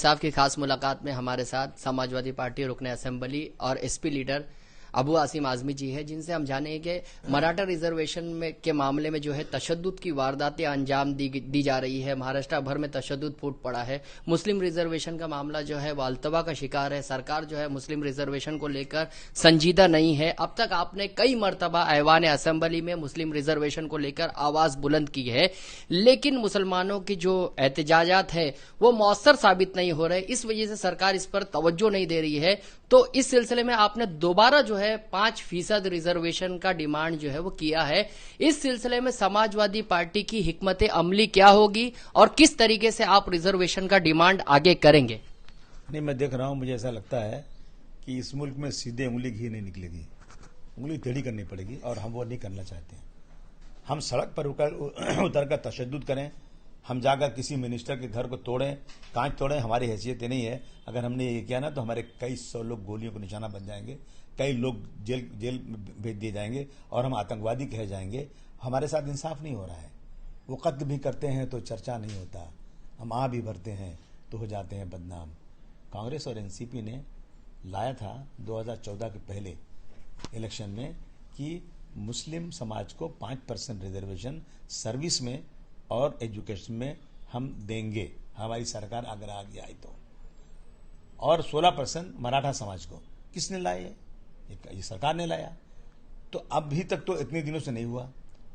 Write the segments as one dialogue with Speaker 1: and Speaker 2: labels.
Speaker 1: साहब की खास मुलाकात में हमारे साथ समाजवादी पार्टी रुकने असेंबली और एसपी लीडर अबू आसिम आजमी जी है, जिनसे हम जानेंगे कि मराठा रिजर्वेशन में के मामले में जो है तशद्दुद की वारदातें अंजाम दी जा रही है। महाराष्ट्र भर में तशद्दुद फूट पड़ा है। मुस्लिम रिजर्वेशन का मामला जो है वो अल्तबा का शिकार है। सरकार जो है मुस्लिम रिजर्वेशन को लेकर संजीदा नहीं है। अब तक आपने कई मरतबा ऐवान असेंबली में मुस्लिम रिजर्वेशन को लेकर आवाज बुलंद की है, लेकिन मुसलमानों की जो एहतजाजात है वो मौसर साबित नहीं हो रहे। इस वजह से सरकार इस पर तवज्जो नहीं दे रही है। तो इस सिलसिले में आपने दोबारा जो है 5% रिजर्वेशन का डिमांड जो है वो किया है। इस सिलसिले में समाजवादी पार्टी की हिकमत अमली क्या होगी और किस तरीके से आप रिजर्वेशन का डिमांड आगे करेंगे?
Speaker 2: नहीं, मैं देख रहा हूं, मुझे ऐसा लगता है कि इस मुल्क में सीधे उंगली घी नहीं निकलेगी, उंगली टेढ़ी करनी पड़ेगी और हम वो नहीं करना चाहते हैं। हम सड़क पर उतर कर तशद्दुद करें, हम जाकर किसी मिनिस्टर के घर को तोड़ें, कांच तोड़ें, हमारी हैसियत नहीं है। अगर हमने ये किया ना तो हमारे कई सौ लोग गोलियों को निशाना बन जाएंगे, कई लोग जेल भेज दिए जाएंगे और हम आतंकवादी कहे जाएंगे। हमारे साथ इंसाफ नहीं हो रहा है। वो कत्ल भी करते हैं तो चर्चा नहीं होता, हम भी भरते हैं तो हो जाते हैं बदनाम। कांग्रेस और एनसीपी ने लाया था 2014 के पहले इलेक्शन में कि मुस्लिम समाज को 5% रिजर्वेशन सर्विस में और एजुकेशन में हम देंगे, हमारी सरकार अगर आगे आई तो, और 16% मराठा समाज को। किसने लाए? ये सरकार ने लाया। तो अभी तक तो इतने दिनों से नहीं हुआ,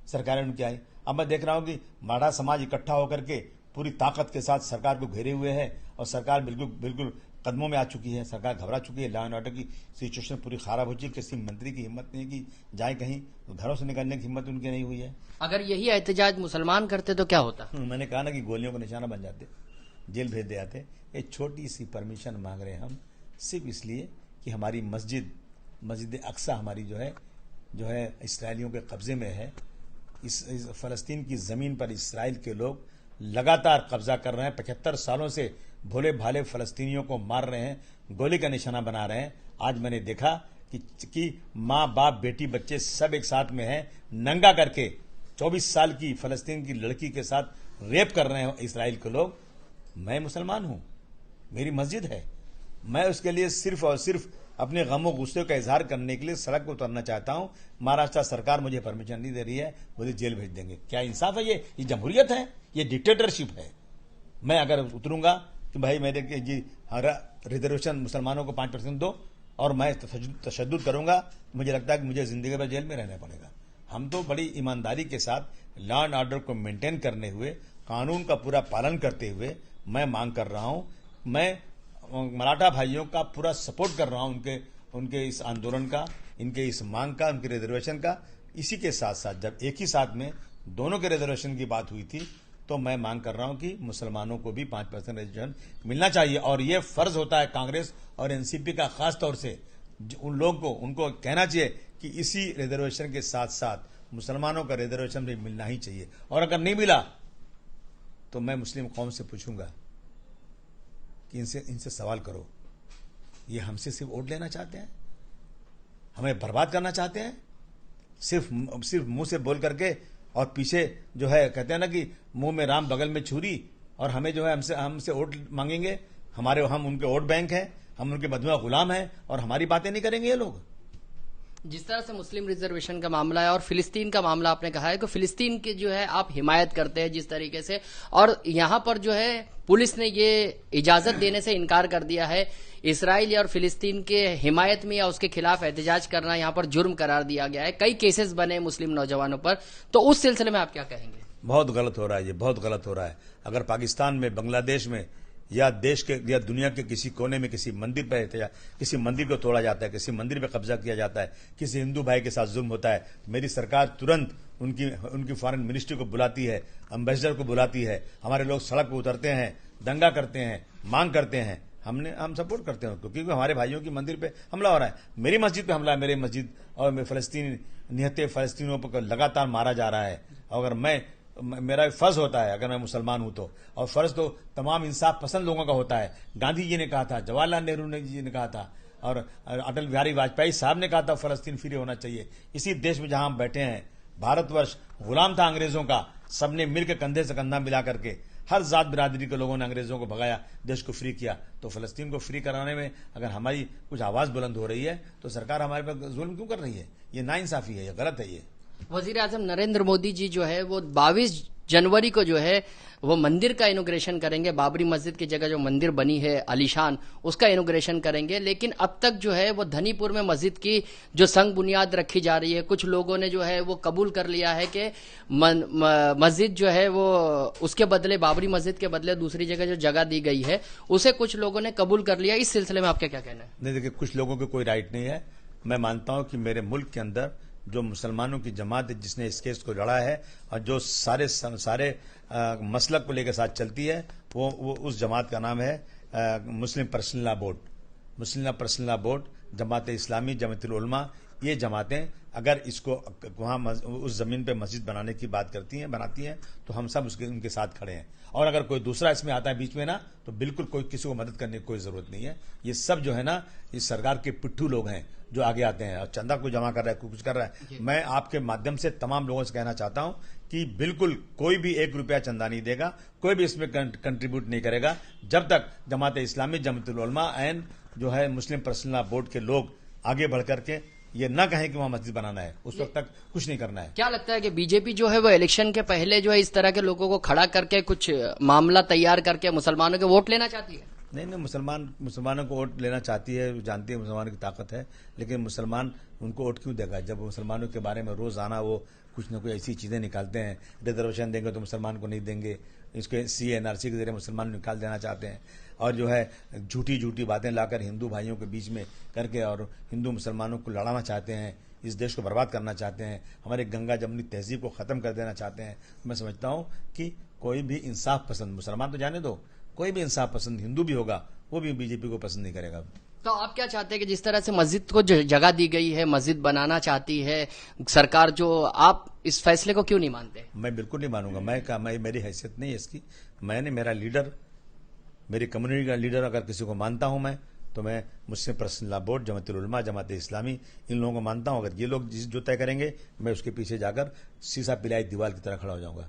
Speaker 2: सरकारें उनकी आई। अब मैं देख रहा हूं कि मराठा समाज इकट्ठा होकर के पूरी ताकत के साथ सरकार को घेरे हुए है और सरकार बिल्कुल कदमों में आ चुकी है। सरकार घबरा चुकी है। लॉ एंड ऑर्डर की सिचुएशन पूरी खराब हो चुकी है। किसी मंत्री की हिम्मत नहीं है कि जाए कहीं, तो घरों से निकलने की हिम्मत उनकी नहीं हुई है।
Speaker 1: अगर यही एहतजाज मुसलमान करते तो क्या होता?
Speaker 2: मैंने कहा ना कि गोलियों को निशाना बन जाते, जेल भेज दे जाते। एक छोटी सी परमिशन मांग रहे हैं हम, सिर्फ इसलिए कि हमारी मस्जिद अक्सा हमारी जो है इसराइलियों के कब्जे में है। इस फलस्तीन की जमीन पर इसराइल के लोग लगातार कब्जा कर रहे हैं। 75 सालों से भोले भाले फलस्तीनियों को मार रहे हैं, गोली का निशाना बना रहे हैं। आज मैंने देखा कि माँ बाप बेटी बच्चे सब एक साथ में हैं, नंगा करके 24 साल की फलस्तीन की लड़की के साथ रेप कर रहे हैं इसराइल के लोग। मैं मुसलमान हूं, मेरी मस्जिद है, मैं उसके लिए सिर्फ और सिर्फ अपने गमों गुस्से का इजहार करने के लिए सड़क पर उतरना चाहता हूं। महाराष्ट्र सरकार मुझे परमिशन नहीं दे रही है, मुझे जेल भेज देंगे। क्या इंसाफ है? ये जमहूरियत है? ये डिक्टेटरशिप है? मैं अगर उतरूंगा कि भाई मेरे जी रिजर्वेशन मुसलमानों को 5% दो और मैं तशद्दुद करूंगा, तो मुझे लगता है कि मुझे जिंदगी भर जेल में रहना पड़ेगा। हम तो बड़ी ईमानदारी के साथ लॉ एंड ऑर्डर को मेंटेन करने हुए, कानून का पूरा पालन करते हुए मैं मांग कर रहा हूं। मैं मराठा भाइयों का पूरा सपोर्ट कर रहा हूं, उनके इस आंदोलन का, इनके इस मांग का, उनके रिजर्वेशन का। इसी के साथ साथ जब एक ही साथ में दोनों के रिजर्वेशन की बात हुई थी, तो मैं मांग कर रहा हूं कि मुसलमानों को भी 5% रिजर्वेशन मिलना चाहिए। और यह फर्ज होता है कांग्रेस और एनसीपी का, खास तौर से उन लोगों को, उनको कहना चाहिए कि इसी रिजर्वेशन के साथ साथ मुसलमानों का रिजर्वेशन भी मिलना ही चाहिए। और अगर नहीं मिला तो मैं मुस्लिम कौम से पूछूंगा कि इनसे सवाल करो, ये हमसे सिर्फ वोट लेना चाहते हैं, हमें बर्बाद करना चाहते हैं, सिर्फ मुंह से बोल करके, और पीछे जो है कहते हैं ना कि मुंह में राम बगल में छुरी, और हमें जो है हमसे वोट मांगेंगे। हम उनके वोट बैंक हैं, हम उनके मधुआ गुलाम हैं, और हमारी बातें नहीं करेंगे ये लोग।
Speaker 1: जिस तरह से मुस्लिम रिजर्वेशन का मामला है और फिलिस्तीन का मामला आपने कहा है कि फिलिस्तीन की जो है आप हिमायत करते हैं जिस तरीके से, और यहां पर जो है पुलिस ने ये इजाजत देने से इनकार कर दिया है। इसराइल और फिलिस्तीन के हिमायत में या उसके खिलाफ एहतजाज करना यहां पर जुर्म करार दिया गया है। कई केसेस बने मुस्लिम नौजवानों पर, तो उस सिलसिले में आप क्या कहेंगे?
Speaker 2: बहुत गलत हो रहा है, ये बहुत गलत हो रहा है। अगर पाकिस्तान में, बांग्लादेश में या देश के या दुनिया के किसी कोने में किसी मंदिर पर, किसी मंदिर को तोड़ा जाता है, किसी मंदिर पर कब्जा किया जाता है, किसी हिंदू भाई के साथ जुल्म होता है, मेरी सरकार तुरंत उनकी फॉरेन मिनिस्ट्री को बुलाती है, एम्बेसडर को बुलाती है, हमारे लोग सड़क पर उतरते हैं, दंगा करते हैं, मांग करते हैं, हम सपोर्ट करते हैं उनको, क्योंकि हमारे भाइयों की मंदिर पे हमला हो रहा है। मेरी मस्जिद पे हमला है, मेरी मस्जिद और फलस्तीनी निहत्ते फलस्तीनियों पर लगातार मारा जा रहा है। अगर मेरा फर्ज होता है, अगर मैं मुसलमान हूं तो, और फर्ज तो तमाम इंसाफ पसंद लोगों का होता है। गांधी जी ने कहा था, जवाहरलाल नेहरू जी ने कहा था, और अटल बिहारी वाजपेयी साहब ने कहा था फलस्तीन फ्री होना चाहिए। इसी देश में जहां हम बैठे हैं, भारतवर्ष गुलाम था अंग्रेजों का, सबने मिलकर कंधे से कंधा मिला करके हर जात बिरादरी के लोगों ने अंग्रेजों को भगाया, देश को फ्री किया। तो फलस्तीन को फ्री कराने में अगर हमारी कुछ आवाज बुलंद हो रही है तो सरकार हमारे पर जुल्म क्यों कर रही है? ये नाइंसाफी है, ये गलत है। ये
Speaker 1: वजीर आजम नरेंद्र मोदी जी जो है वो 22 जनवरी को जो है वो मंदिर का इनोग्रेशन करेंगे। बाबरी मस्जिद की जगह जो मंदिर बनी है आलीशान, उसका इनोग्रेशन करेंगे। लेकिन अब तक जो है वो धनीपुर में मस्जिद की जो संग बुनियाद रखी जा रही है, कुछ लोगों ने जो है वो कबूल कर लिया है कि मस्जिद जो है वो उसके बदले, बाबरी मस्जिद के बदले दूसरी जगह जो जगह दी गई है उसे कुछ लोगों ने कबूल कर लिया। इस सिलसिले में आपका क्या कहना है?
Speaker 2: नहीं, देखिए, कुछ लोगों को कोई राइट नहीं है। मैं मानता हूं कि मेरे मुल्क के अंदर जो मुसलमानों की जमात है जिसने इस केस को लड़ा है और जो सारे मसलक को लेकर साथ चलती है, वो उस जमात का नाम है Muslim personal law board. Muslim law personal law board, Jamaat Islami, Jamaatul Ulama, ये जमातें अगर इसको वहां उस जमीन पे मस्जिद बनाने की बात बनाती हैं तो हम सब उनके साथ खड़े हैं। और अगर कोई दूसरा इसमें आता है बीच में ना, तो बिल्कुल कोई किसी को मदद करने की कोई जरूरत नहीं है। ये सब जो है ना, इस सरकार के पिट्ठू लोग हैं जो आगे आते हैं और चंदा को जमा कर रहा है, कुछ कर रहा है। मैं आपके माध्यम से तमाम लोगों से कहना चाहता हूं कि बिल्कुल कोई भी 1 रुपया चंदा नहीं देगा, कोई भी इसमें कंट्रीब्यूट नहीं करेगा जब तक जमात इस्लामी, जमातुल उलमा एंड जो है मुस्लिम पर्सनल लॉ बोर्ड के लोग आगे बढ़ करके ये ना कहें कि वहां मस्जिद बनाना है। उस वक्त तक कुछ नहीं करना है।
Speaker 1: क्या लगता है कि बीजेपी जो है वो इलेक्शन के पहले जो है इस तरह के लोगों को खड़ा करके कुछ मामला तैयार करके मुसलमानों के वोट लेना चाहती है?
Speaker 2: नहीं, मुसलमानों को वोट लेना चाहती है, जानती है मुसलमानों की ताकत है, लेकिन मुसलमान उनको वोट क्यों देगा जब मुसलमानों के बारे में रोजाना वो कुछ न कुछ ऐसी चीजें निकालते हैं। रिजर्वेशन देंगे तो मुसलमान को नहीं देंगे, इसके CA/NRC के जरिए मुसलमान निकाल देना चाहते हैं और जो है झूठी बातें लाकर हिंदू भाइयों के बीच में करके और हिंदू मुसलमानों को लड़ाना चाहते हैं, इस देश को बर्बाद करना चाहते हैं, हमारे गंगा जमुनी तहजीब को खत्म कर देना चाहते हैं। मैं समझता हूं कि कोई भी इंसाफ पसंद, मुसलमान तो जाने दो, कोई भी इंसाफ पसंद हिंदू भी होगा, वो भी बीजेपी को पसंद नहीं करेगा।
Speaker 1: तो आप क्या चाहते हैं कि जिस तरह से मस्जिद को जगह दी गई है, मस्जिद बनाना चाहती है सरकार, जो आप इस फैसले को क्यों नहीं मानते?
Speaker 2: मैं बिल्कुल नहीं मानूंगा। मेरी हैसियत नहीं है इसकी। मैंने मेरा लीडर, मेरी कम्युनिटी का लीडर अगर किसी को मानता हूं मैं, तो मैं मुस्लिम पर्सनल लॉ बोर्ड, जमातुल उलमा, जमात इस्लामी, इन लोगों को मानता हूं। अगर ये लोग जो तय करेंगे, मैं उसके पीछे जाकर सीसा पिलाई दीवार की तरह खड़ा हो जाऊंगा।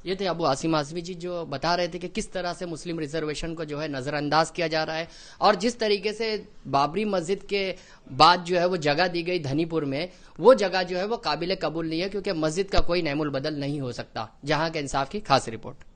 Speaker 1: ये थे अबू आसिम आजमी जी जो बता रहे थे कि किस तरह से मुस्लिम रिजर्वेशन को जो है नजरअंदाज किया जा रहा है और जिस तरीके से बाबरी मस्जिद के बाद जो है वो जगह दी गई धनीपुर में, वो जगह जो है वो काबिल कबूल नहीं है, क्योंकि मस्जिद का कोई नैमुल बदल नहीं हो सकता। जहां के इंसाफ की खास रिपोर्ट।